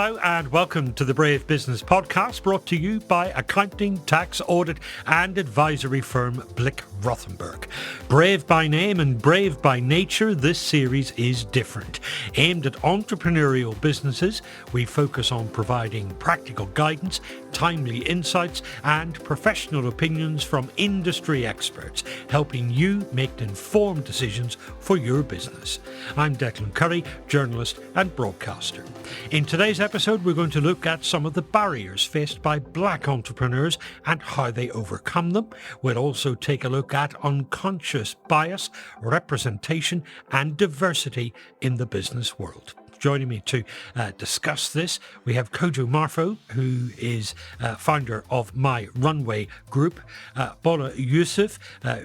Hello and welcome to the Brave Business Podcast, brought to you by accounting, tax, audit and advisory firm Blick Rothenberg. Brave by name and brave by nature, this series is different. Aimed at entrepreneurial businesses, we focus on providing practical guidance, timely insights and professional opinions from industry experts, helping you make informed decisions for your business. I'm Declan Curry, journalist and broadcaster. In today's episode, we're going to look at some of the barriers faced by black entrepreneurs and how they overcome them. We'll also take a look at unconscious bias, representation and diversity in the business world. Joining me to discuss this, we have Kojo Marfo, who is founder of My Runway Group, Bola Yusuff,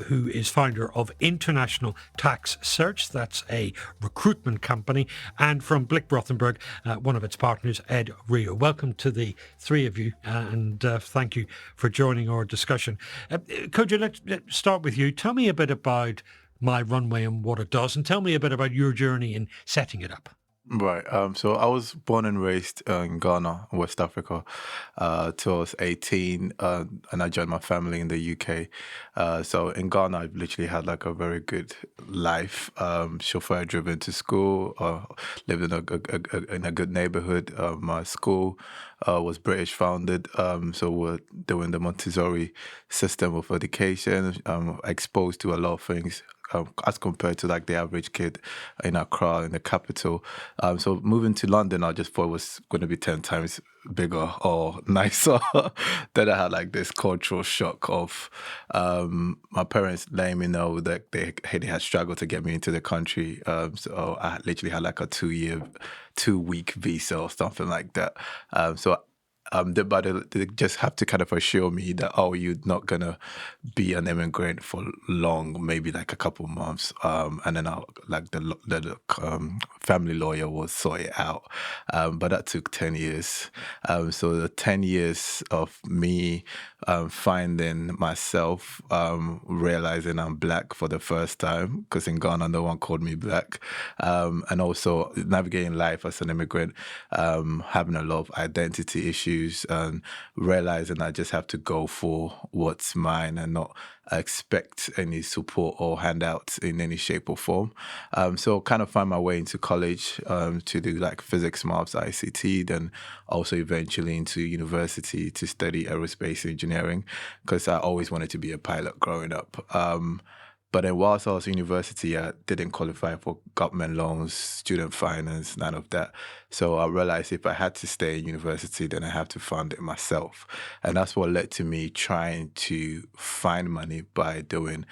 who is founder of International Tax Search, that's a recruitment company, and from Blick Rothenberg, one of its partners, Rieu. Welcome to the three of you, and thank you for joining our discussion. Kojo, let's start with you. Tell me a bit about My Runway and what it does, and tell me a bit about your journey in setting it up. Right. So I was born and raised in Ghana, West Africa, till I was 18, and I joined my family in the UK. So in Ghana, I've literally had like a very good life. Chauffeur driven to school, lived in a good neighborhood. My school was British founded, so we're doing the Montessori system of education, exposed to a lot of things. As compared to like the average kid in Accra, in the capital. So moving to London, I just thought it was going to be 10 times bigger or nicer. Then I had like this cultural shock of my parents letting me know that they had struggled to get me into the country. So I literally had like a 2-week visa or something like that. But they just have to kind of assure me that, oh, you're not going to be an immigrant for long, maybe like a couple months. And then the family lawyer will sort it out. But that took 10 years. So the 10 years of me finding myself, realizing I'm black for the first time, because in Ghana, no one called me black. And also navigating life as an immigrant, having a lot of identity issues, and realizing I just have to go for what's mine and not expect any support or handouts in any shape or form. So kind of find my way into college to do like physics, maths, ICT, then also eventually into university to study aerospace engineering, because I always wanted to be a pilot growing up. But then whilst I was in university, I didn't qualify for government loans, student finance, none of that. So I realized if I had to stay in university, then I have to fund it myself. And that's what led to me trying to find money by doing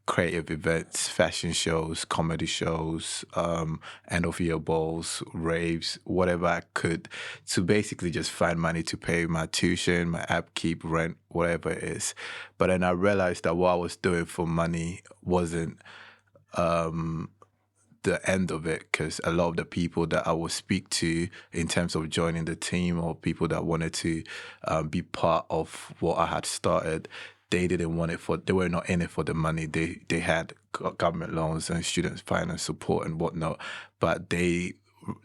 creative events, fashion shows, comedy shows, end of year balls, raves, whatever I could, to basically just find money to pay my tuition, my upkeep, rent, whatever it is. But then I realized that what I was doing for money wasn't the end of it, because a lot of the people that I would speak to in terms of joining the team or people that wanted to be part of what I had started, they didn't want it they were not in it for the money. They had government loans and student finance support and whatnot, but they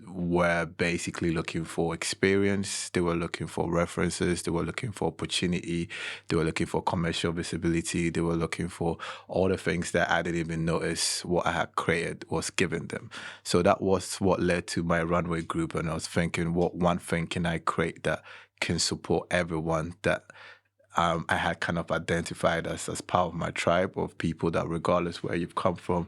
were basically looking for experience. They were looking for references. They were looking for opportunity. They were looking for commercial visibility. They were looking for all the things that I didn't even notice what I had created was given them. So that was what led to My Runway Group. And I was thinking, what one thing can I create that can support everyone that I had kind of identified as part of my tribe of people that, regardless where you've come from,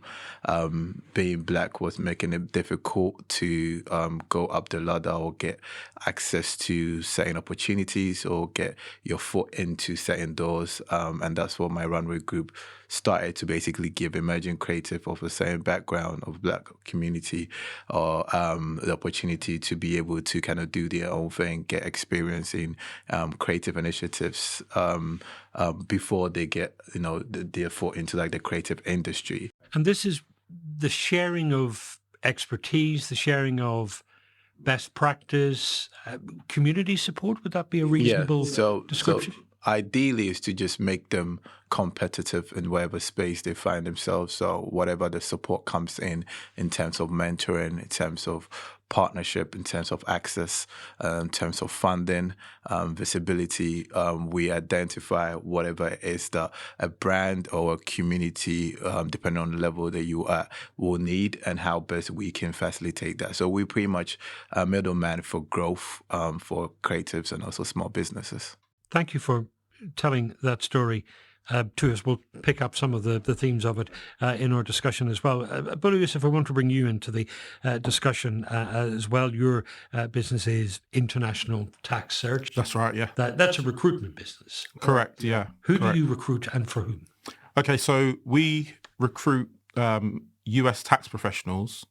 being black was making it difficult to go up the ladder or get access to certain opportunities or get your foot into certain doors. And that's what My Runway Group started to basically give emerging creative of a certain background of black community or the opportunity to be able to kind of do their own thing, get experience in creative initiatives before they get, their foot into like the creative industry. And this is the sharing of expertise, the sharing of best practice, community support. Would that be a reasonable description? ideally is to just make them competitive in whatever space they find themselves. So whatever the support comes in terms of mentoring, in terms of partnership, in terms of access, in terms of funding, visibility, we identify whatever it is that a brand or a community, depending on the level that you are, will need, and how best we can facilitate that. So we're pretty much a middleman for growth for creatives and also small businesses. Thank you for telling that story to us. We'll pick up some of the themes of it in our discussion as well. Bola Yusuff, I want to bring you into the discussion as well. Your business is International Tax Search. That's right, yeah. That's a recruitment business. Correct, yeah. Who correct. do you recruit and for whom? Okay, so we recruit US tax professionals,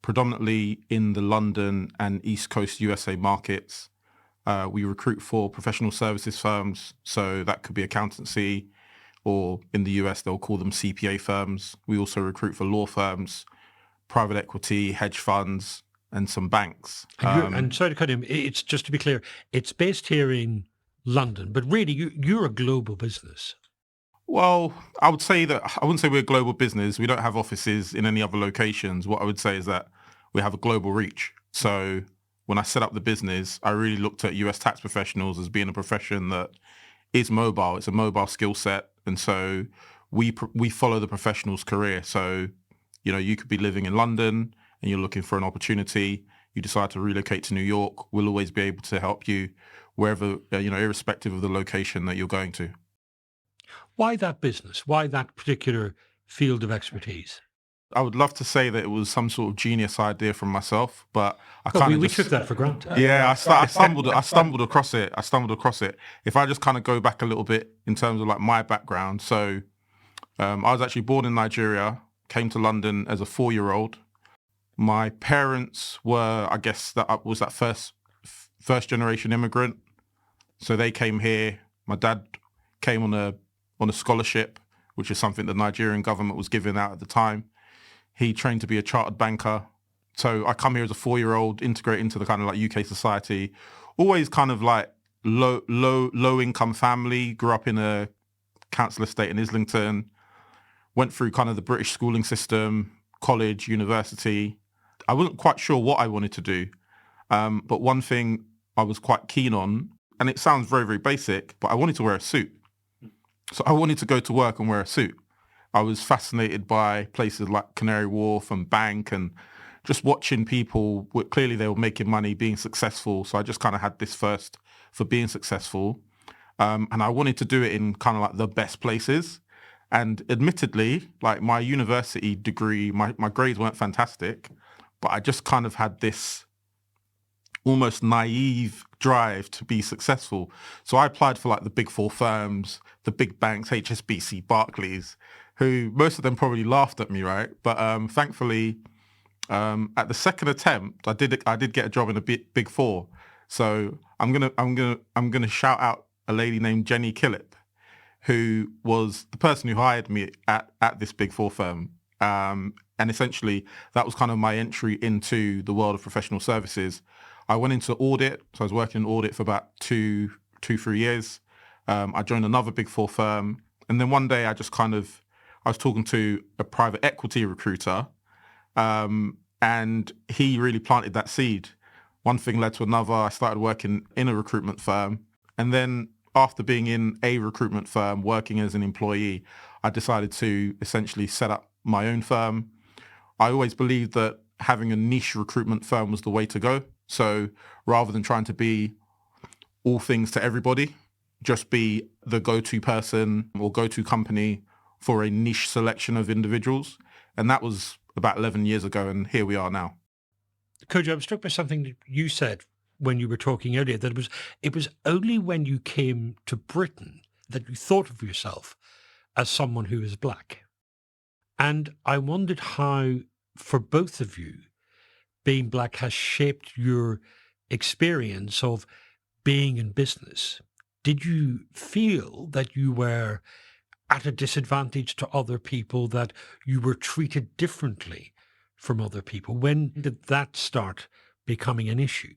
predominantly in the London and East Coast USA markets. We recruit for professional services firms, so that could be accountancy, or in the US they'll call them CPA firms. We also recruit for law firms, private equity, hedge funds, and some banks. And sorry to cut in, it's just to be clear, it's based here in London, but really you're a global business. Well, I wouldn't say we're a global business. We don't have offices in any other locations. What I would say is that we have a global reach. So when I set up the business, I really looked at US tax professionals as being a profession that is mobile. It's a mobile skill set. And so we follow the professional's career. So, you could be living in London and you're looking for an opportunity. You decide to relocate to New York. We'll always be able to help you wherever, irrespective of the location that you're going to. Why that business? Why that particular field of expertise? I would love to say that it was some sort of genius idea from myself, but we took that for granted. Yeah, I stumbled across it. If I just kind of go back a little bit in terms of like my background. So I was actually born in Nigeria, came to London as a 4-year-old. My parents were, I guess, that was that first generation immigrant. So they came here. My dad came on a scholarship, which is something the Nigerian government was giving out at the time. He trained to be a chartered banker. So I come here as a 4-year-old, integrate into the kind of like UK society, always kind of like low income family, grew up in a council estate in Islington, went through kind of the British schooling system, college, university. I wasn't quite sure what I wanted to do. But one thing I was quite keen on, and it sounds very, very basic, but I wanted to wear a suit. So I wanted to go to work and wear a suit. I was fascinated by places like Canary Wharf and Bank and just watching people, clearly they were making money, being successful. So I just kind of had this thirst for being successful. And I wanted to do it in kind of like the best places. And admittedly, like my university degree, my grades weren't fantastic, but I just kind of had this almost naive drive to be successful. So I applied for like the big 4 firms, the big banks, HSBC, Barclays, who most of them probably laughed at me, right? But thankfully, at the second attempt, I did get a job in a big 4. So I'm gonna shout out a lady named Jenny Killip, who was the person who hired me at this big 4 firm. And essentially, that was kind of my entry into the world of professional services. I went into audit, so I was working in audit for about 3 years. I joined another big 4 firm, and then one day I was talking to a private equity recruiter, and he really planted that seed. One thing led to another. I started working in a recruitment firm, and then after being in a recruitment firm, working as an employee, I decided to essentially set up my own firm. I always believed that having a niche recruitment firm was the way to go. So rather than trying to be all things to everybody, just be the go-to person or go-to company for a niche selection of individuals. And that was about 11 years ago, and here we are now. Kojo, I'm struck by something that you said when you were talking earlier, that it was only when you came to Britain that you thought of yourself as someone who is black. And I wondered how, for both of you, being black has shaped your experience of being in business. Did you feel that you were at a disadvantage to other people, that you were treated differently from other people? When did that start becoming an issue?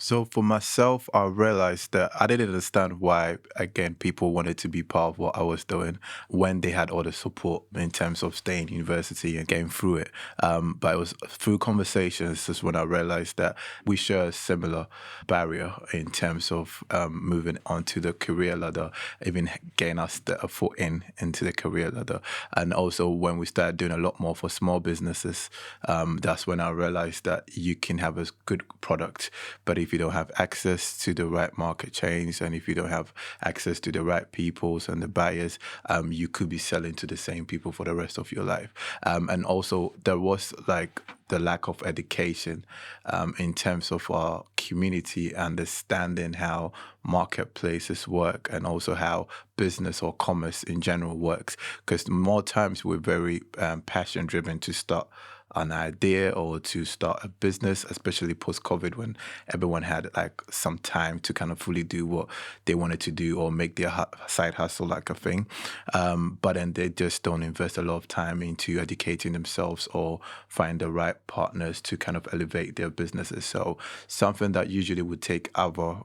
So for myself, I realized that I didn't understand why, again, people wanted to be part of what I was doing when they had all the support in terms of staying in university and getting through it. But it was through conversations is when I realized that we share a similar barrier in terms of moving onto the career ladder, even getting us a foot into the career ladder. And also when we started doing a lot more for small businesses, that's when I realized that you can have a good product, but if you don't have access to the right market chains and if you don't have access to the right peoples and the buyers, you could be selling to the same people for the rest of your life. And also there was like the lack of education in terms of our community, understanding how marketplaces work and also how business or commerce in general works. Because more times we're very passion driven to start an idea or to start a business, especially post-COVID when everyone had like some time to kind of fully do what they wanted to do or make their side hustle like a thing. But then they just don't invest a lot of time into educating themselves or find the right partners to kind of elevate their businesses. So something that usually would take other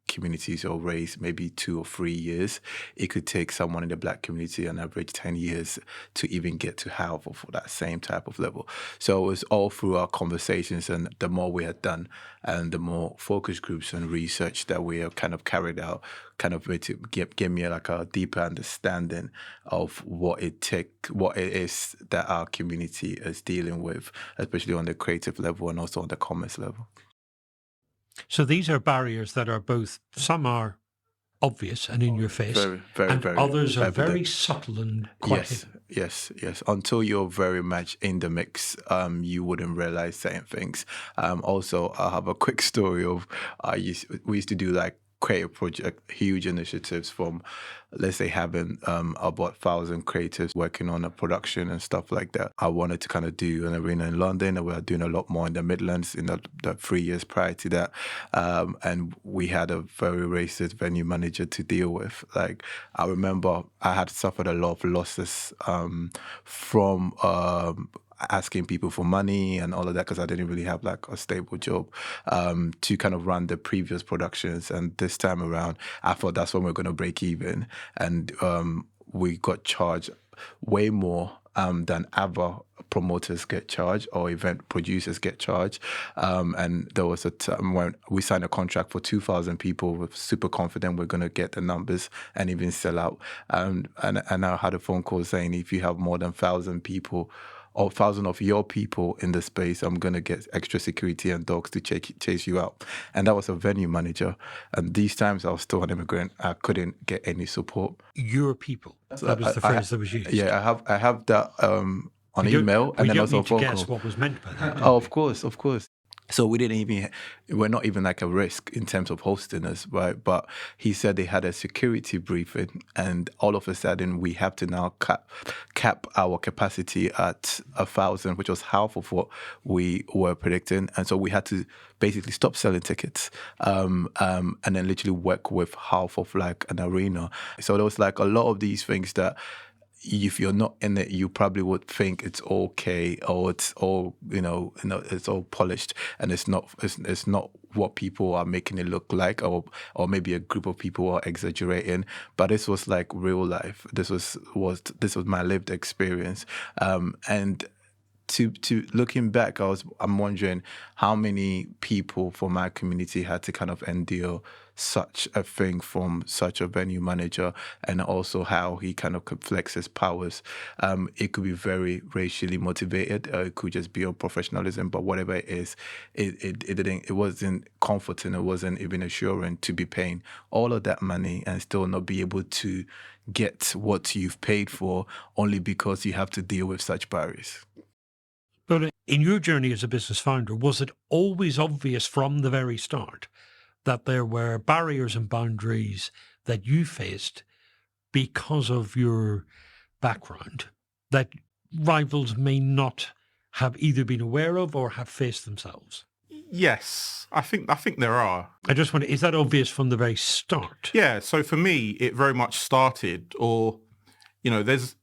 communities or race maybe 2 or 3 years, it could take someone in the Black community an average 10 years to even get to half for that same type of level. So it's all through our conversations, and the more we had done and the more focus groups and research that we have kind of carried out, kind of to give me like a deeper understanding of what it is that our community is dealing with, especially on the creative level and also on the commerce level. So these are barriers that are both, some are obvious and in your face, Very, very, and very others are evident. very subtle and quite Yes, hidden. yes. Until you're very much in the mix, you wouldn't realize certain things. Also, I have a quick story of we used to do like creative project, huge initiatives from, let's say, having about 1,000 creatives working on a production and stuff like that. I wanted to kind of do an arena in London, and we were doing a lot more in the Midlands in the 3 years prior to that. And we had a very racist venue manager to deal with. Like, I remember I had suffered a lot of losses from asking people for money and all of that because I didn't really have like a stable job to kind of run the previous productions. And this time around, I thought that's when we're going to break even. And we got charged way more than other promoters get charged or event producers get charged. And there was a time when we signed a contract for 2,000 people. We're super confident we're going to get the numbers and even sell out. And I had a phone call saying if you have more than 1,000 people or 1,000 of your people in the space, I'm going to get extra security and dogs to chase you out. And that was a venue manager. And these times I was still an immigrant. I couldn't get any support. Your people. That was the phrase that was used. Yeah, I have that on email and then also a phone call. We don't need to guess what was meant by that. Oh, of course. So we're not even like a risk in terms of hosting us, right? But he said they had a security briefing and all of a sudden we have to now cap our capacity at 1,000, which was half of what we were predicting. And so we had to basically stop selling tickets and then literally work with half of like an arena. So there was like a lot of these things that if you're not in it, you probably would think it's okay or it's all, it's all polished and it's not what people are making it look like or maybe a group of people are exaggerating. But this was like real life. This was my lived experience. And to looking back, I'm wondering how many people from my community had to kind of endure such a thing from such a venue manager, and also how he kind of could flex his powers. It could be very racially motivated, it could just be on professionalism, but whatever it is, it wasn't comforting, it wasn't even assuring to be paying all of that money and still not be able to get what you've paid for only because you have to deal with such barriers. But in your journey as a business founder, was it always obvious from the very start that there were barriers and boundaries that you faced because of your background that rivals may not have either been aware of or have faced themselves? Yes, I think there are. I just wonder, is that obvious from the very start? Yeah, so for me, it very much started, or, there's,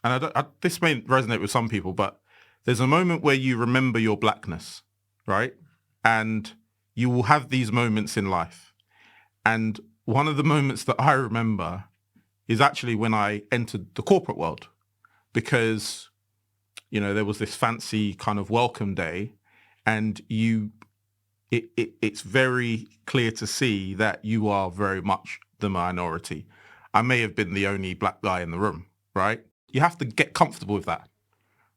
and this may resonate with some people, but there's a moment where you remember your blackness, right? And you will have these moments in life. And one of the moments that I remember is actually when I entered the corporate world, because, you know, there was this fancy kind of welcome day, and it's very clear to see that you are very much the minority. I may have been the only black guy in the room, right? You have to get comfortable with that,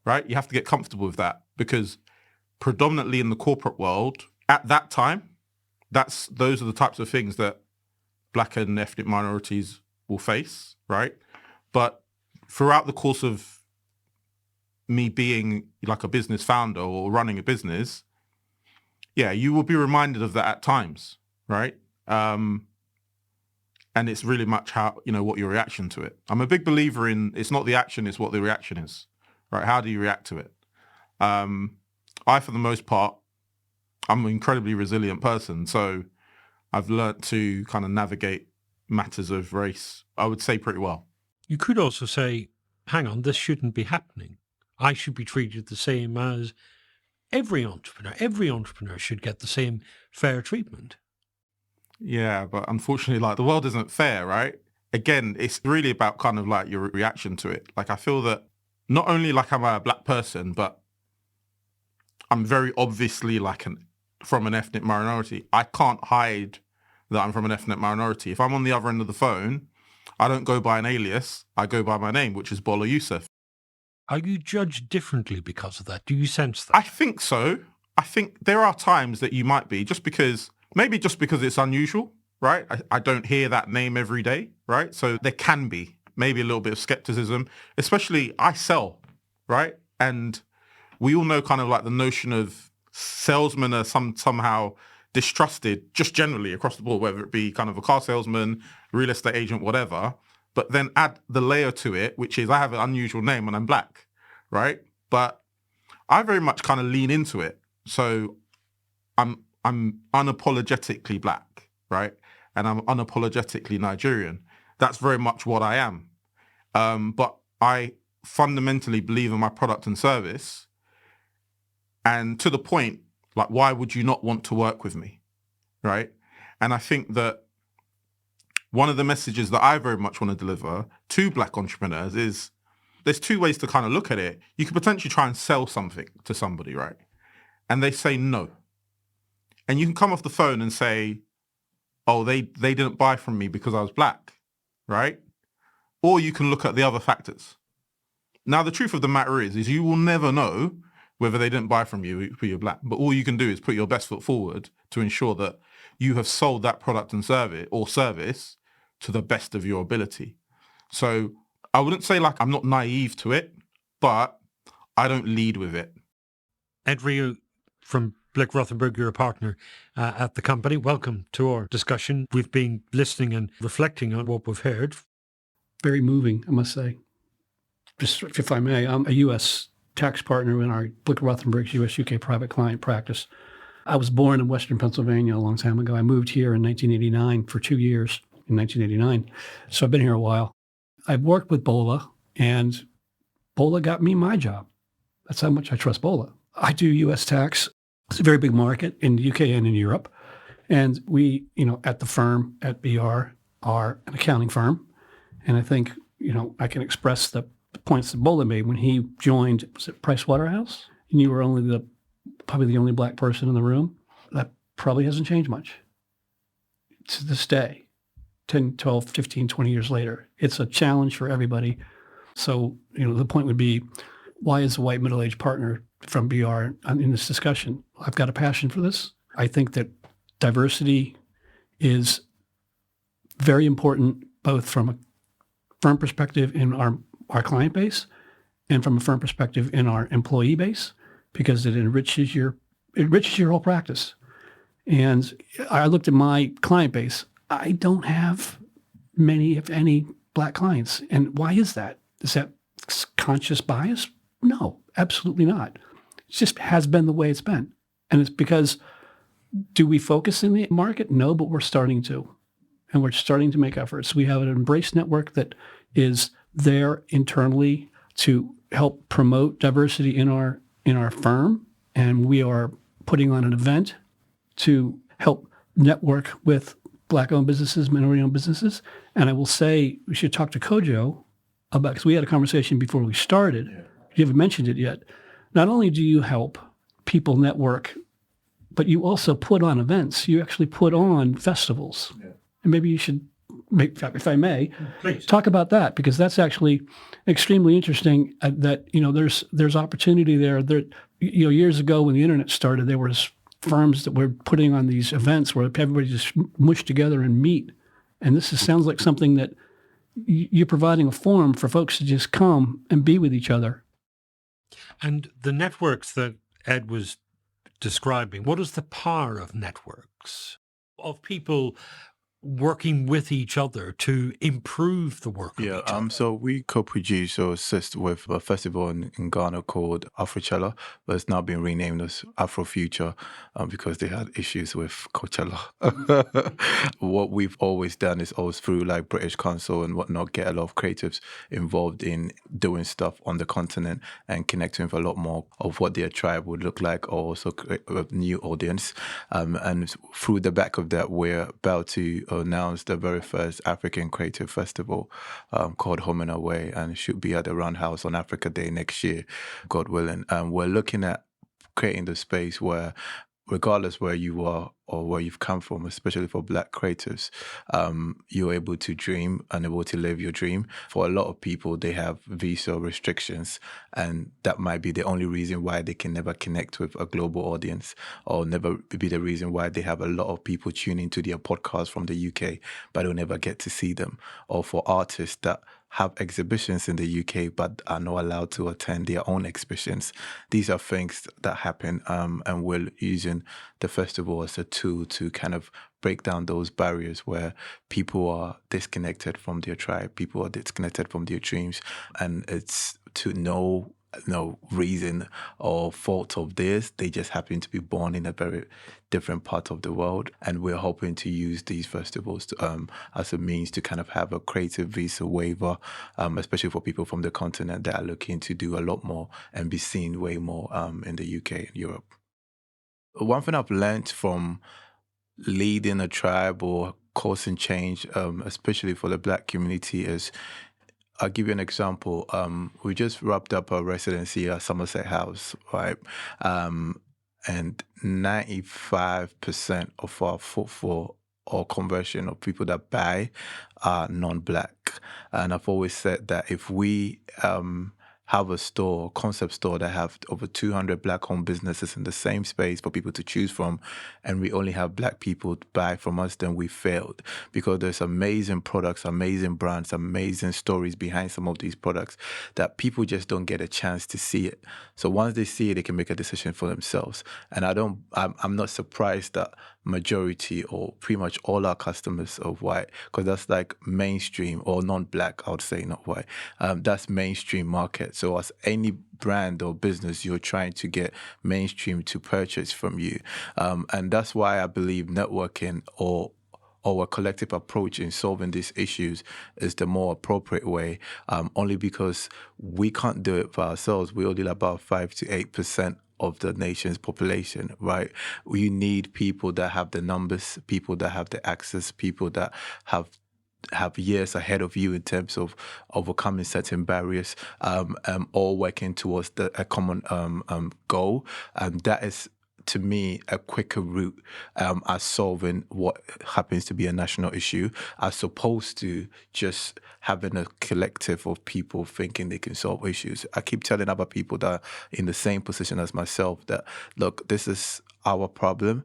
right? You have to get comfortable with that, because predominantly in the corporate world at that time, those are the types of things that black and ethnic minorities will face, right? But throughout the course of me being like a business founder or running a business, yeah, you will be reminded of that at times, right? And it's really much how, you know, what your reaction to it. I'm a big believer in, it's not the action, it's what the reaction is, right? How do you react to it? I, for the most part, I'm an incredibly resilient person. So I've learnt to kind of navigate matters of race, I would say, pretty well. You could also say, hang on, this shouldn't be happening. I should be treated the same as every entrepreneur. Every entrepreneur should get the same fair treatment. Yeah, but unfortunately, like, the world isn't fair, right? Again, it's really about kind of like your reaction to it. Like, I feel that not only like I'm a black person, but I'm very obviously like from an ethnic minority. I can't hide that I'm from an ethnic minority. If I'm on the other end of the phone, I don't go by an alias. I go by my name, which is Bola Yusuff. Are you judged differently because of that? Do you sense that? I think so. I think there are times that you might be, maybe just because it's unusual, right? I don't hear that name every day, right? So there can be maybe a little bit of skepticism, especially I sell, right? And we all know kind of like the notion of salesmen are somehow distrusted just generally across the board, whether it be kind of a car salesman, real estate agent, whatever. But then add the layer to it, which is I have an unusual name and I'm black, right? But I very much kind of lean into it. So I'm unapologetically black, right? And I'm unapologetically Nigerian. That's very much what I am. But I fundamentally believe in my product and service. And to the point, like, why would you not want to work with me, right? And I think that one of the messages that I very much want to deliver to black entrepreneurs is there's two ways to kind of look at it. You could potentially try and sell something to somebody, right? And they say no. And you can come off the phone and say, oh, they didn't buy from me because I was black, right? Or you can look at the other factors. Now, the truth of the matter is you will never know whether they didn't buy from you because you're black. But all you can do is put your best foot forward to ensure that you have sold that product and service to the best of your ability. So I wouldn't say like I'm not naive to it, but I don't lead with it. Ed Rieu from Blick Rothenberg, you're a partner at the company. Welcome to our discussion. We've been listening and reflecting on what we've heard. Very moving, I must say. Just if I may, I'm a U.S. tax partner in our Blick Rothenberg's U.S.-UK private client practice. I was born in Western Pennsylvania a long time ago. I moved here in 1989 for 2 years, in 1989. So I've been here a while. I've worked with Bola, and Bola got me my job. That's how much I trust Bola. I do U.S. tax. It's a very big market in the UK and in Europe. And we, at the firm, at BR, are an accounting firm. And I think, I can express the points that Bola made when he joined, was it Price Waterhouse? And you were probably the only black person in the room. That probably hasn't changed much. To this day, 10, 12, 15, 20 years later, it's a challenge for everybody. So, the point would be, why is a white middle-aged partner from BR in this discussion? I've got a passion for this. I think that diversity is very important, both from a firm perspective in our client base and from a firm perspective in our employee base, because it enriches your whole practice. And I looked at my client base. I don't have many, if any, black clients. And why is that? Is that conscious bias? No, absolutely not. It just has been the way it's been. And it's because, do we focus in the market? No, but we're starting to. And we're starting to make efforts. We have an Embrace network that is there internally to help promote diversity in our firm. And we are putting on an event to help network with Black-owned businesses, minority-owned businesses. And I will say we should talk to Kojo about, because we had a conversation before we started. You haven't mentioned it yet. Not only do you help people network, but you also put on events. You actually put on festivals. Yeah. And maybe you should, if I may, Please talk about that, because that's actually extremely interesting. That there's opportunity there. There, years ago when the internet started, there was firms that were putting on these events where everybody just mushed together and meet. And this sounds like something that you're providing a forum for folks to just come and be with each other. And the networks that Ed was describing, what is the power of networks, of people working with each other to improve the work of each other? So we co-produce or assist with a festival in Ghana called Afrochella, but it's now been renamed as Afrofuture because they had issues with Coachella. What we've always done is always through like British Council and whatnot, get a lot of creatives involved in doing stuff on the continent and connecting with a lot more of what their tribe would look like, or also create a new audience. And through the back of that, we're about to announce the very first African Creative Festival called Home and Away, and it should be at the Roundhouse on Africa Day next year, God willing. And we're looking at creating the space where, regardless where you are or where you've come from, especially for Black creatives, you're able to dream and able to live your dream. For a lot of people, they have visa restrictions, and that might be the only reason why they can never connect with a global audience, or never be the reason why they have a lot of people tuning to their podcast from the UK, but they'll never get to see them. Or for artists that have exhibitions in the UK but are not allowed to attend their own exhibitions. These are things that happen, and we're using the festival as a tool to kind of break down those barriers where people are disconnected from their tribe, people are disconnected from their dreams, and it's to no reason or fault of theirs. They just happen to be born in a very different part of the world, and we're hoping to use these festivals to, as a means to kind of have a creative visa waiver, especially for people from the continent that are looking to do a lot more and be seen way more in the UK and Europe. One thing I've learned from leading a tribe or causing change, especially for the Black community, is, I'll give you an example. We just wrapped up our residency at Somerset House, right? And 95% of our footfall or conversion of people that buy are non-Black. And I've always said that if we have a store, concept store that have over 200 Black-owned businesses in the same space for people to choose from, and we only have Black people to buy from us, then we failed. Because there's amazing products, amazing brands, amazing stories behind some of these products that people just don't get a chance to see it. So once they see it, they can make a decision for themselves. And I'm not surprised that majority or pretty much all our customers are white, because that's like mainstream, or non-Black, I would say, not white. That's mainstream market. So as any brand or business, you're trying to get mainstream to purchase from you. And that's why I believe networking or a collective approach in solving these issues is the more appropriate way, only because we can't do it for ourselves. We only about 5 to 8% of the nation's population, right? We need people that have the numbers, people that have the access, people that have years ahead of you in terms of overcoming certain barriers, all working towards a common goal. And that is, to me, a quicker route as solving what happens to be a national issue, as opposed to just having a collective of people thinking they can solve issues. I keep telling other people that are in the same position as myself that, look, this is our problem,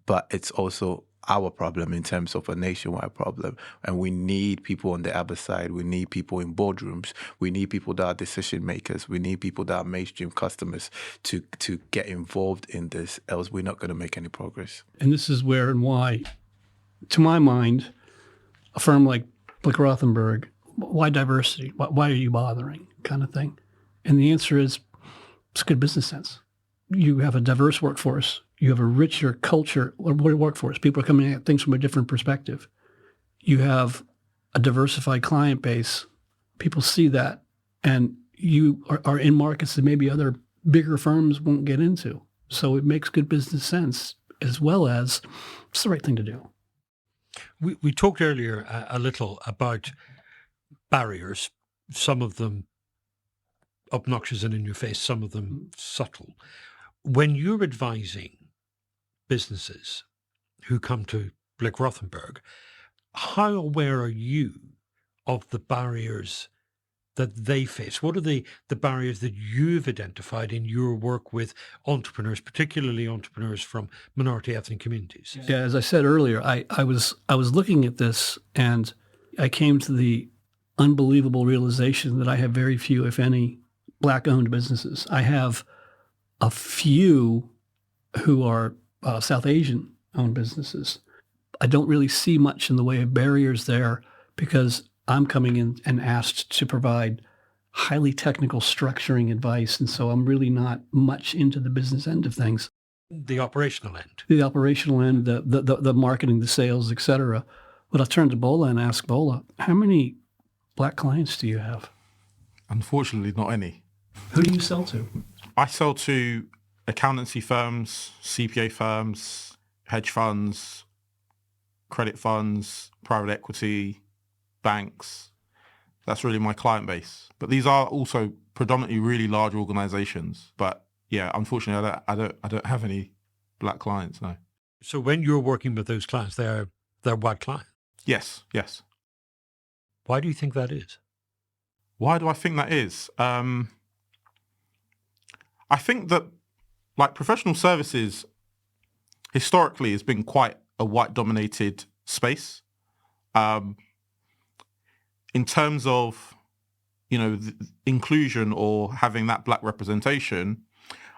but it's also our problem in terms of a nationwide problem. And we need people on the other side. We need people in boardrooms. We need people that are decision makers. We need people that are mainstream customers to get involved in this, else we're not going to make any progress. And this is where and why, to my mind, a firm like Blick Rothenberg, why diversity? Why are you bothering, kind of thing? And the answer is, it's good business sense. You have a diverse workforce. You have a richer culture or workforce. People are coming at things from a different perspective. You have a diversified client base. People see that. And you are in markets that maybe other bigger firms won't get into. So it makes good business sense. as well as it's the right thing to do. We talked earlier a little about barriers, some of them obnoxious and in your face, some of them subtle. When you're advising businesses who come to Blick Rothenberg, how aware are you of the barriers that they face? What are the barriers that you've identified in your work with entrepreneurs, particularly entrepreneurs from minority ethnic communities? Yeah, as I said earlier, I was looking at this and I came to the unbelievable realization that I have very few, if any, Black-owned businesses. I have a few who are South Asian-owned businesses. I don't really see much in the way of barriers there because I'm coming in and asked to provide highly technical structuring advice, and so I'm really not much into the business end of things. The operational end. The operational end, the marketing, the sales, et cetera. But I'll turn to Bola and ask Bola, how many Black clients do you have? Unfortunately, not any. Who do you sell to? I sell to accountancy firms, CPA firms, hedge funds, credit funds, private equity, banks. That's really my client base. But these are also predominantly really large organizations. But yeah, unfortunately, I don't have any Black clients, no. So when you're working with those clients, they're white clients. Yes. Why do you think that is? Why do I think that is? I think that like professional services historically has been quite a white dominated space. In terms of, inclusion or having that Black representation,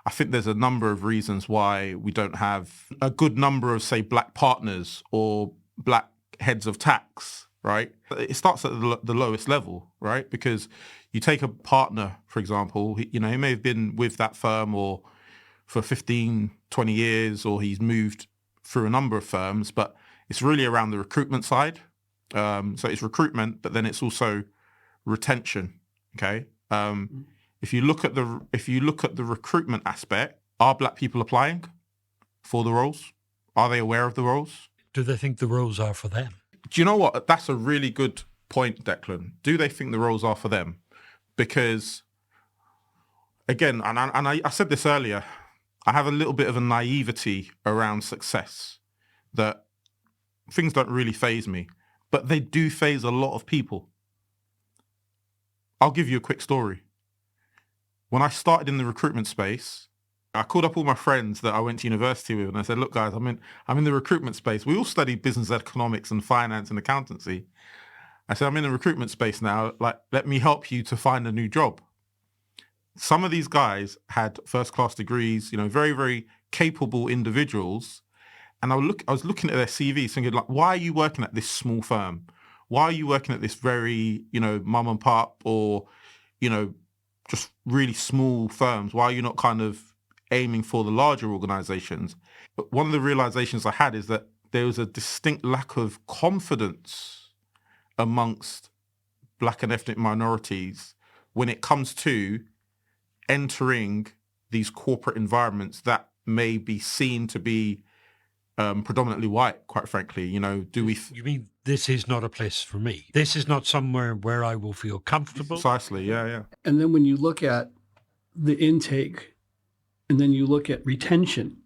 I think there's a number of reasons why we don't have a good number of, say, Black partners or Black heads of tax, right? It starts at the lowest level, right? Because you take a partner, for example, he may have been with that firm or for 15, 20 years, or he's moved through a number of firms, but it's really around the recruitment side. So it's recruitment, but then it's also retention. Okay. If you look at the recruitment aspect, are Black people applying for the roles? Are they aware of the roles? Do they think the roles are for them? Do you know what? That's a really good point, Declan. Do they think the roles are for them? Because again, and I said this earlier, I have a little bit of a naivety around success, that things don't really faze me, but they do faze a lot of people. I'll give you a quick story. When I started in the recruitment space, I called up all my friends that I went to university with and I said, look guys, I'm in the recruitment space. We all study business economics and finance and accountancy. I said, I'm in the recruitment space now. Like, let me help you to find a new job. Some of these guys had first-class degrees, very, very capable individuals. And I was looking at their CVs thinking, like, why are you working at this small firm? Why are you working at this very, mum and pop or, just really small firms? Why are you not kind of aiming for the larger organizations? But one of the realizations I had is that there was a distinct lack of confidence amongst Black and ethnic minorities when it comes to entering these corporate environments that may be seen to be predominantly white, quite frankly. You mean this is not a place for me? This is not somewhere where I will feel comfortable? Precisely, yeah. And then when you look at the intake and then you look at retention,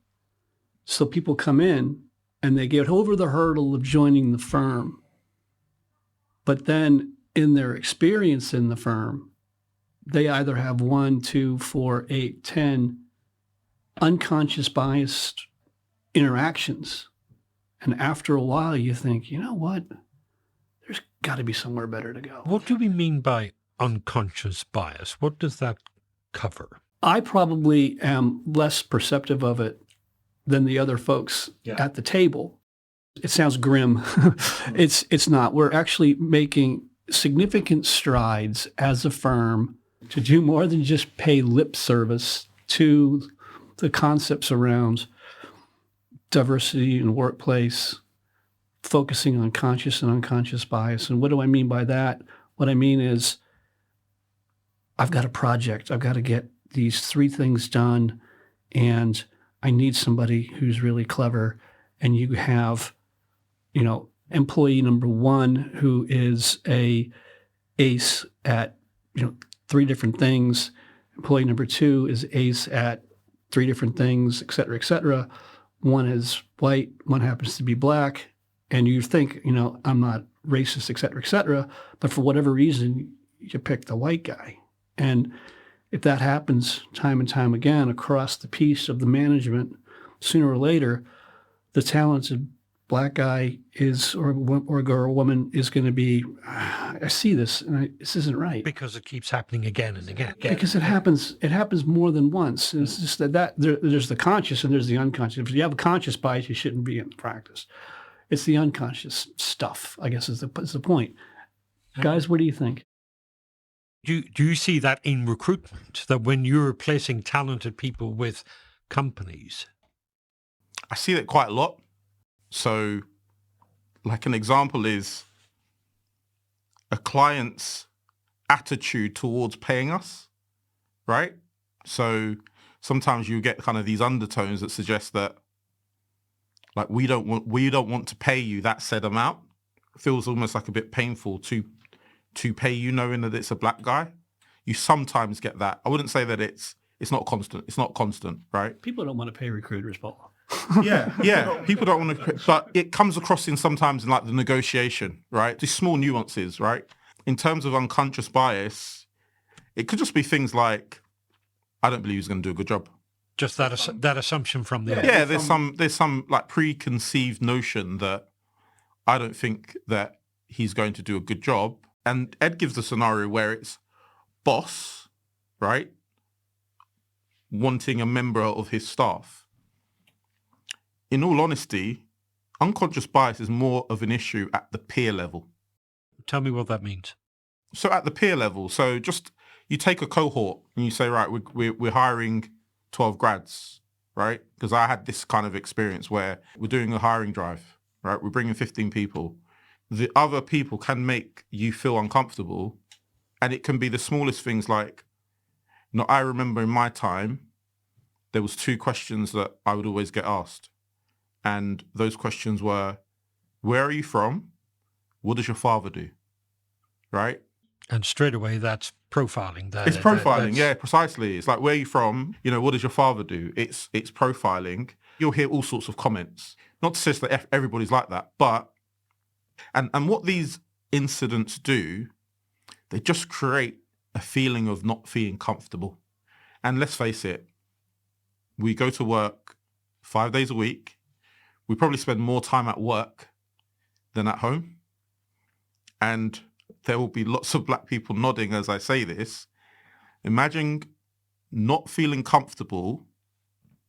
so people come in and they get over the hurdle of joining the firm, but then in their experience in the firm, they either have 1, 2, 4, 8, 10 unconscious biased interactions. And after a while, you think, you know what? There's got to be somewhere better to go. What do we mean by unconscious bias? What does that cover? I probably am less perceptive of it than the other folks at the table. It sounds grim. It's not. We're actually making significant strides as a firm to do more than just pay lip service to the concepts around diversity in the workplace, focusing on conscious and unconscious bias. And what do I mean by that? What I mean is I've got a project. I've got to get these 3 things done, and I need somebody who's really clever, and you have, employee number one who is a ace at, 3 different things. Employee number two is ace at 3 different things, et cetera, et cetera. One is white, one happens to be black, and you think, I'm not racist, et cetera, but for whatever reason, you pick the white guy. And if that happens time and time again across the piece of the management, sooner or later, the talented black guy or girl or woman is going to be, I see this, and this isn't right. Because it keeps happening again and again. Because it happens more than once. It's just that there's the conscious and there's the unconscious. If you have a conscious bias, you shouldn't be in the practice. It's the unconscious stuff, I guess, is the point. Guys, what do you think? Do you see that in recruitment, that when you're placing talented people with companies? I see that quite a lot. So, like an example is a client's attitude towards paying us, right? So sometimes you get kind of these undertones that suggest that, like, we don't want to pay you that said amount. It feels almost like a bit painful to pay you knowing that it's a black guy. You sometimes get that. I wouldn't say that it's not constant. It's not constant, right? People don't want to pay recruiters, Paul. Yeah. People don't want to, but it comes across sometimes in like the negotiation, right? These small nuances, right? In terms of unconscious bias, it could just be things like, I don't believe he's going to do a good job. Just that assumption from the yeah. There's some like preconceived notion that I don't think that he's going to do a good job. And Ed gives the scenario where it's boss, right, wanting a member of his staff. In all honesty, unconscious bias is more of an issue at the peer level. Tell me what that means. So at the peer level, so just you take a cohort and you say, right, we're hiring 12 grads, right? Because I had this kind of experience where we're doing a hiring drive, right? We're bringing 15 people. The other people can make you feel uncomfortable, and it can be the smallest things like, I remember in my time, there was 2 questions that I would always get asked. And those questions were, where are you from? What does your father do? Right? And straight away, that's profiling. It's profiling, yeah, precisely. It's like, where are you from? What does your father do? It's profiling. You'll hear all sorts of comments. Not to say that everybody's like that, but, and what these incidents do, they just create a feeling of not feeling comfortable. And let's face it, we go to work 5 days a week. We probably spend more time at work than at home. And there will be lots of black people nodding as I say this. Imagine not feeling comfortable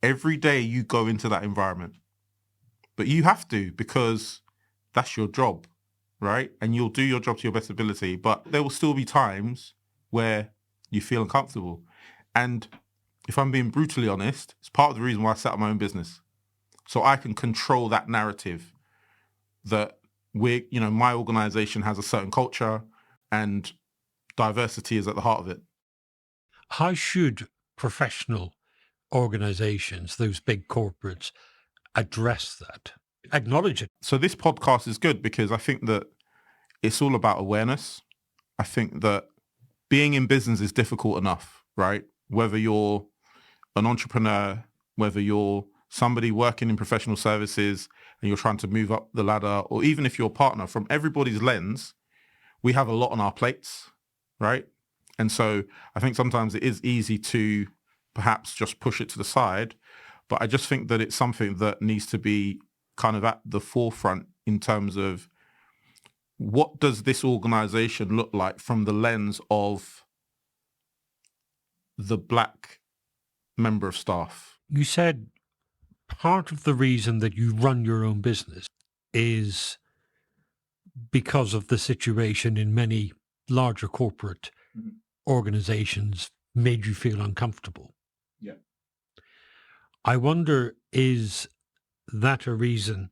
every day you go into that environment. But you have to, because that's your job, right? And you'll do your job to your best ability. But there will still be times where you feel uncomfortable. And if I'm being brutally honest, it's part of the reason why I set up my own business. So I can control that narrative that my organization has a certain culture and diversity is at the heart of it. How should professional organizations, those big corporates, address that? Acknowledge it. So this podcast is good because I think that it's all about awareness. I think that being in business is difficult enough, right? Whether you're an entrepreneur, whether you're somebody working in professional services and you're trying to move up the ladder, or even if you're a partner, from everybody's lens, we have a lot on our plates, right? And so I think sometimes it is easy to perhaps just push it to the side, but I just think that it's something that needs to be kind of at the forefront in terms of what does this organization look like from the lens of the black member of staff. You said part of the reason that you run your own business is because of the situation in many larger corporate organizations made you feel uncomfortable. Yeah. I wonder, is that a reason,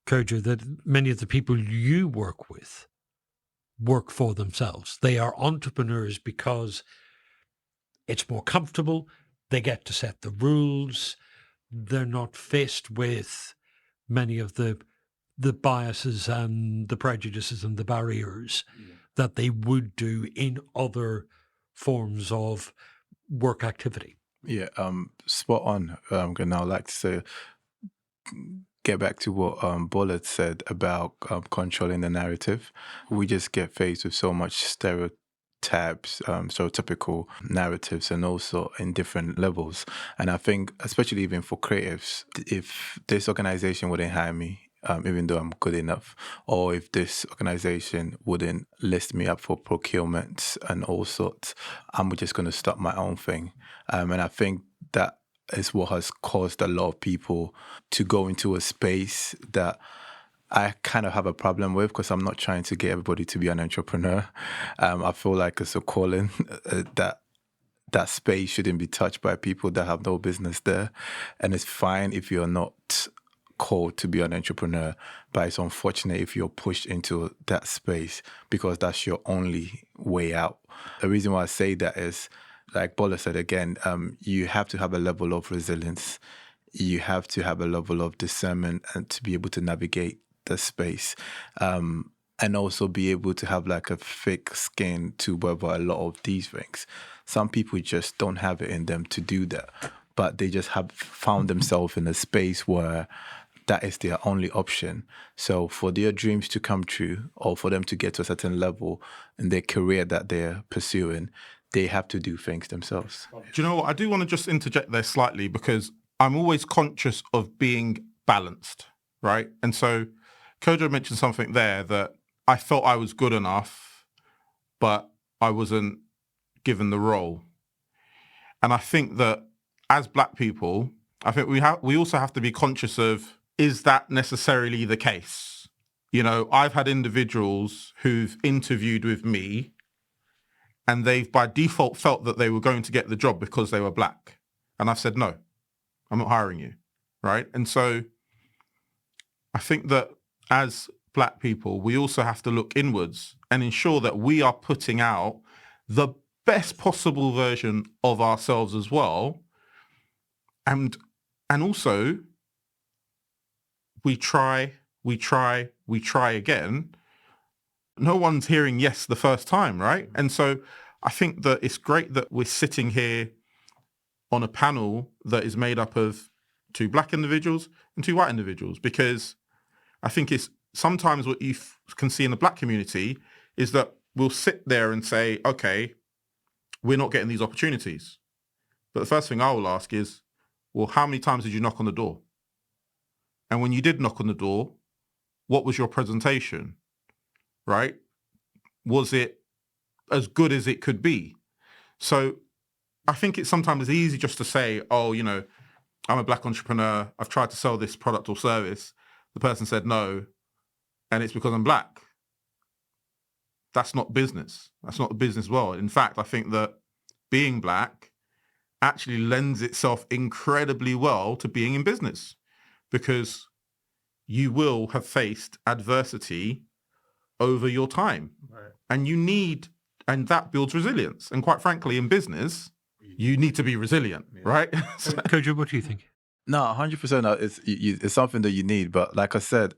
Kojo, that many of the people you work with work for themselves? They are entrepreneurs because it's more comfortable. They get to set the rules. they're not faced with many of the biases and the prejudices and the barriers that they would do in other forms of work activity. Yeah, spot on. And I'd like to say, get back to what Bola said about controlling the narrative. We just get faced with so much stereotypical narratives, and also in different levels. And I think, especially even for creatives, if this organization wouldn't hire me, even though I'm good enough, or if this organization wouldn't list me up for procurement and all sorts, I'm just going to start my own thing. And I think that is what has caused a lot of people to go into a space that I kind of have a problem with, because I'm not trying to get everybody to be an entrepreneur. I feel like it's a calling that space shouldn't be touched by people that have no business there. And it's fine if you're not called to be an entrepreneur, but it's unfortunate if you're pushed into that space, because that's your only way out. The reason why I say that is, like Bola said again, you have to have a level of resilience. You have to have a level of discernment and to be able to navigate the space. And also be able to have like a thick skin to weather a lot of these things. Some people just don't have it in them to do that, but they just have found themselves in a space where that is their only option. So for their dreams to come true, or for them to get to a certain level in their career that they're pursuing, they have to do things themselves. Do you know what? I do want to just interject there slightly, because I'm always conscious of being balanced, right? And so Kojo mentioned something there that I felt I was good enough, but I wasn't given the role. And I think that as Black people, I think we also have to be conscious of, is that necessarily the case? You know, I've had individuals who've interviewed with me and they've by default felt that they were going to get the job because they were Black. And I've said, no, I'm not hiring you, right? And so I think that as Black people, we also have to look inwards and ensure that we are putting out the best possible version of ourselves as well. And also, we try again. No one's hearing yes the first time, right? And so I think that it's great that we're sitting here on a panel that is made up of 2 Black individuals and 2 white individuals, because I think it's sometimes what you can see in the Black community is that we'll sit there and say, okay, we're not getting these opportunities. But the first thing I will ask is, well, how many times did you knock on the door? And when you did knock on the door, what was your presentation, right? Was it as good as it could be? So I think it's sometimes easy just to say, oh, you know, I'm a Black entrepreneur. I've tried to sell this product or service. The person said no, and it's because I'm Black. That's not business. That's not the business world. In fact, I think that being Black actually lends itself incredibly well to being in business, because you will have faced adversity over your time. Right. And that builds resilience. And quite frankly, in business, you need to be resilient, right? Kojo, what do you think? No, 100%. It's something that you need. But like I said,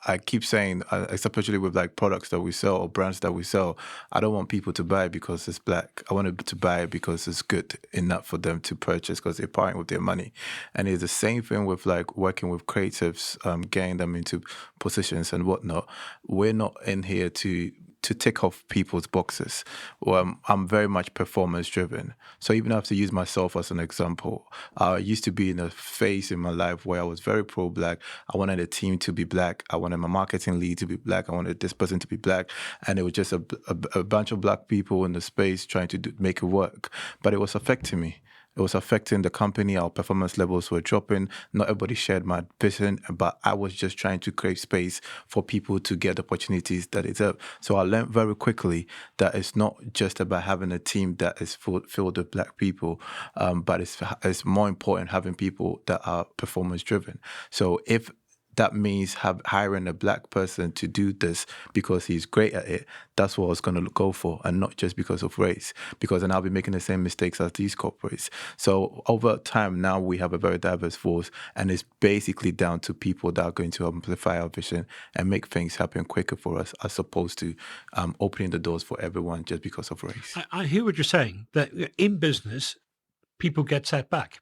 I keep saying, especially with like products that we sell or brands that we sell, I don't want people to buy because it's Black. I want them to buy because it's good enough for them to purchase, because they're buying with their money. And it's the same thing with like working with creatives, getting them into positions and whatnot. We're not in here to tick off people's boxes. I'm very much performance driven. So even I have to use myself as an example. I used to be in a phase in my life where I was very pro-Black. I wanted a team to be Black. I wanted my marketing lead to be Black. I wanted this person to be Black. And it was just a bunch of Black people in the space trying to make it work. But it was affecting me. It was affecting the company. Our performance levels were dropping. Not everybody shared my vision, but I was just trying to create space for people to get opportunities that it's up. So I learned very quickly that it's not just about having a team that is filled with Black people, but it's more important having people that are performance driven. So if that means hiring a black person to do this because he's great at it. That's what I was going to go for, and not just because of race, because then I'll be making the same mistakes as these corporates. So over time, now we have a very diverse force, and it's basically down to people that are going to amplify our vision and make things happen quicker for us, as opposed to opening the doors for everyone just because of race. I hear what you're saying, that in business, people get set back.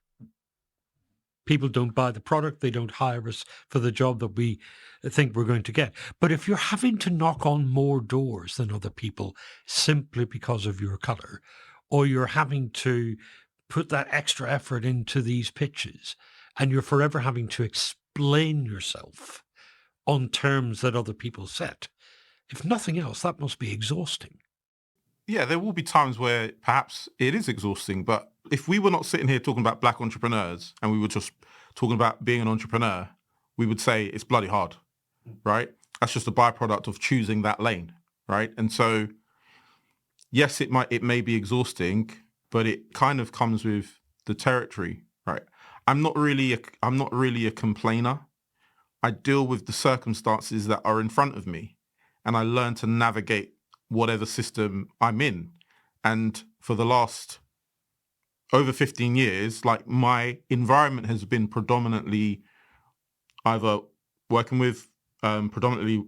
People don't buy the product. They don't hire us for the job that we think we're going to get. But if you're having to knock on more doors than other people simply because of your color, or you're having to put that extra effort into these pitches, and you're forever having to explain yourself on terms that other people set, if nothing else, that must be exhausting. Yeah, there will be times where perhaps it is exhausting, but if we were not sitting here talking about black entrepreneurs and we were just talking about being an entrepreneur, we would say it's bloody hard, right? That's just a byproduct of choosing that lane, right? And so, yes, it may be exhausting, but it kind of comes with the territory, right? I'm not really a complainer. I deal with the circumstances that are in front of me, and I learn to navigate whatever system I'm in. And for the last over 15 years, like, my environment has been predominantly either working with predominantly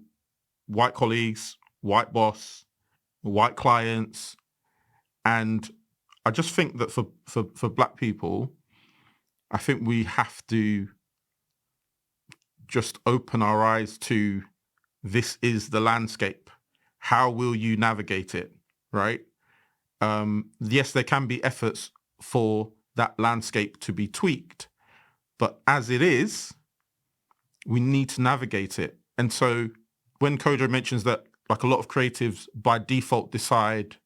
white colleagues, white boss, white clients. And I just think that for black people, I think we have to just open our eyes to, this is the landscape. How will you navigate it, right? Yes, there can be efforts for that landscape to be tweaked, but as it is, we need to navigate it. And so when Kojo mentions that, like, a lot of creatives by default decide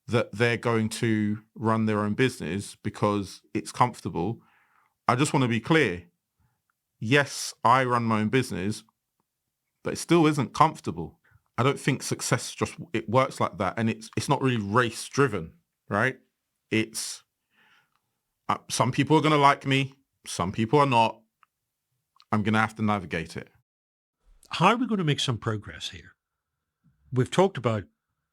that they're going to run their own business because it's comfortable, I just want to be clear. Yes, I run my own business, but it still isn't comfortable. I don't think success it works like that. And it's not really race driven, right? It's some people are going to like me. Some people are not. I'm going to have to navigate it. How are we going to make some progress here? We've talked about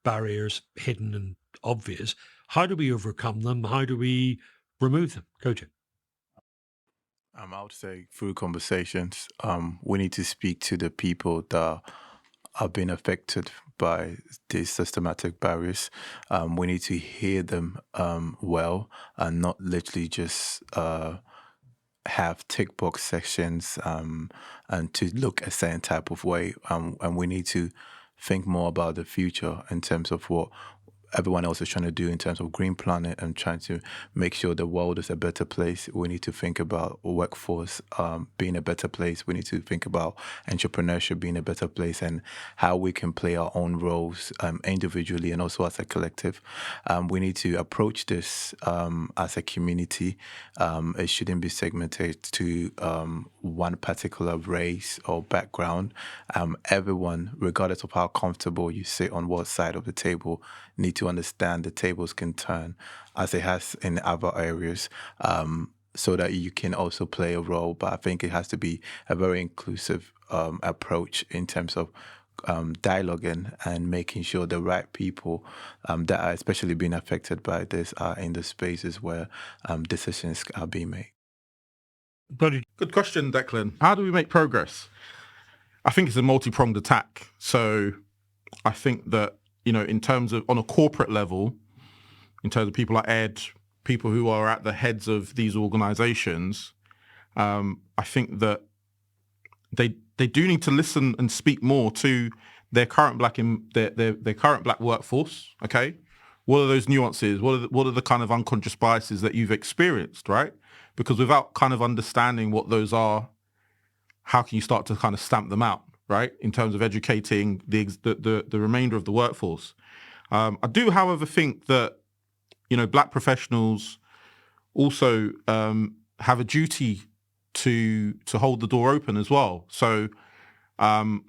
barriers, hidden and obvious. How do we overcome them? How do we remove them? Kojo. I would say through conversations, we need to speak to the people that are being affected by these systematic barriers. We need to hear them well, and not literally just have tick box sections and to look a certain type of way. And we need to think more about the future in terms of what everyone else is trying to do in terms of green planet and trying to make sure the world is a better place. We need to think about workforce being a better place. We need to think about entrepreneurship being a better place, and how we can play our own roles individually and also as a collective. We need to approach this as a community. It shouldn't be segmented to one particular race or background. Everyone, regardless of how comfortable you sit on what side of the table, need to understand the tables can turn as it has in other areas, so that you can also play a role. But I think it has to be a very inclusive approach in terms of dialoguing and making sure the right people that are especially being affected by this are in the spaces where decisions are being made. Good question, Declan. How do we make progress? I think it's a multi-pronged attack. So I think that, in terms of on a corporate level, in terms of people like Ed, people who are at the heads of these organizations, I think that they do need to listen and speak more to their current their current black workforce. Okay, what are those nuances? What are the kind of unconscious biases that you've experienced, right? Because without kind of understanding what those are, how can you start to kind of stamp them out, right? In terms of educating the remainder of the workforce. I do, however, think that, black professionals also have a duty to hold the door open as well. So I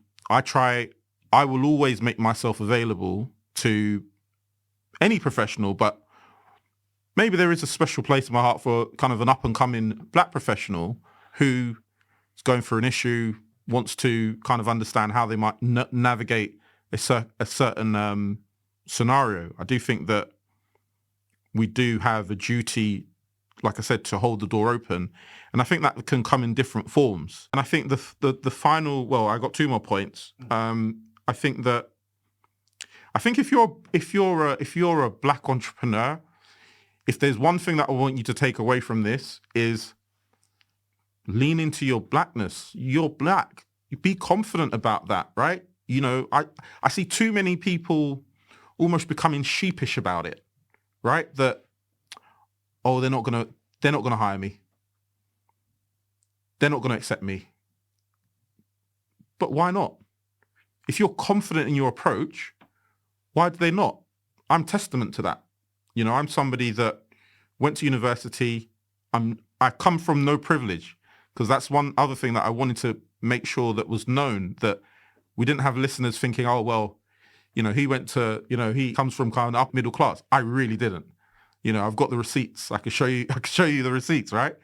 will always make myself available to any professional, but maybe there is a special place in my heart for kind of an up and coming black professional who is going through an issue, wants to kind of understand how they might navigate a certain scenario. I do think that we do have a duty, like I said, to hold the door open. And I think that can come in different forms. And I think the final, well, I got 2 more points. I think if you're a black entrepreneur, if there's one thing that I want you to take away from this is lean into your blackness. You're black. You be confident about that, right? You know, I see too many people almost becoming sheepish about it, right? That, oh, they're not gonna hire me. They're not gonna accept me. But why not? If you're confident in your approach, why do they not? I'm testament to that. You know, I'm somebody that went to university. I come from no privilege, because that's one other thing that I wanted to make sure that was known, that we didn't have listeners thinking, oh, well, you know, he comes from kind of up middle class. I really didn't. You know, I've got the receipts. I can show you the receipts, right?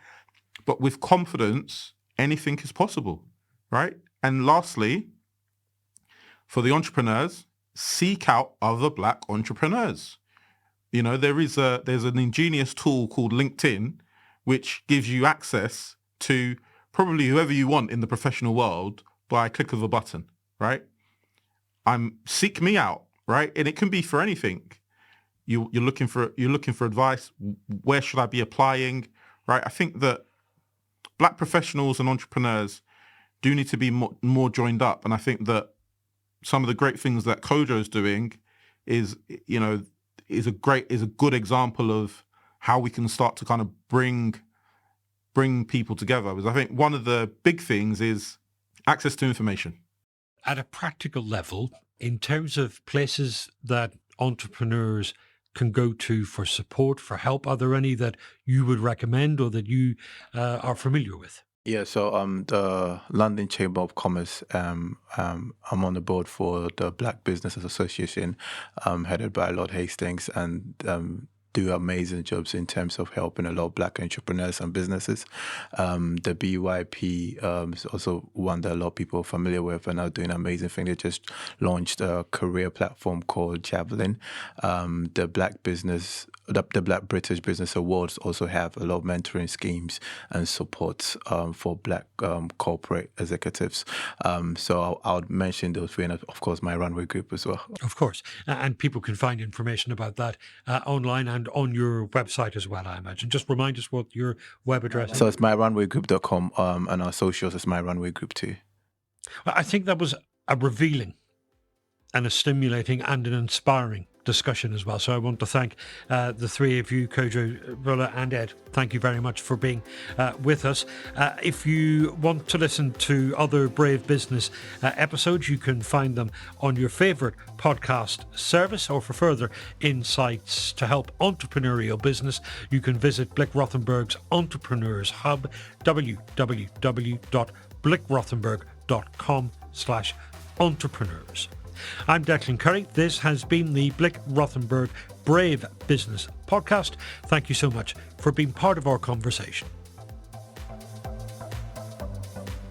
But with confidence, anything is possible, right? And lastly, for the entrepreneurs, seek out other black entrepreneurs. You know, there's an ingenious tool called LinkedIn, which gives you access to probably whoever you want in the professional world by a click of a button, right? Seek me out, right? And it can be for anything. You're looking for advice. Where should I be applying, right? I think that black professionals and entrepreneurs do need to be more joined up. And I think that some of the great things that Kojo is doing is a good example of how we can start to kind of bring people together. Because I think one of the big things is access to information. At a practical level, in terms of places that entrepreneurs can go to for support, for help, are there any that you would recommend or that you are familiar with? Yeah, so the London Chamber of Commerce, I'm on the board for the Black Business Association, headed by Lord Hastings, and do amazing jobs in terms of helping a lot of black entrepreneurs and businesses. The BYP is also one that a lot of people are familiar with and are doing an amazing thing. They just launched a career platform called Javelin. The Black British Business Awards also have a lot of mentoring schemes and support for black corporate executives. So I would mention those three, and of course My Runway Group as well. Of course, and people can find information about that online and on your website as well, I imagine. Just remind us what your web address is. So it's myrunwaygroup.com, and our socials is My Runway Group too. I think that was a revealing and a stimulating and an inspiring discussion as well. So I want to thank the three of you, Kojo, Bola and Ed. Thank you very much for being with us. If you want to listen to other Brave Business episodes, you can find them on your favourite podcast service, or for further insights to help entrepreneurial business, you can visit Blick Rothenberg's Entrepreneurs Hub, www.blickrothenberg.com/entrepreneurs. I'm Declan Curry. This has been the Blick Rothenberg Brave Business Podcast. Thank you so much for being part of our conversation.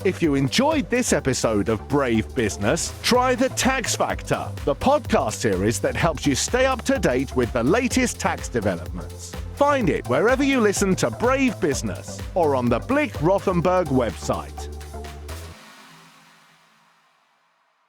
If you enjoyed this episode of Brave Business, try The Tax Factor, the podcast series that helps you stay up to date with the latest tax developments. Find it wherever you listen to Brave Business or on the Blick Rothenberg website.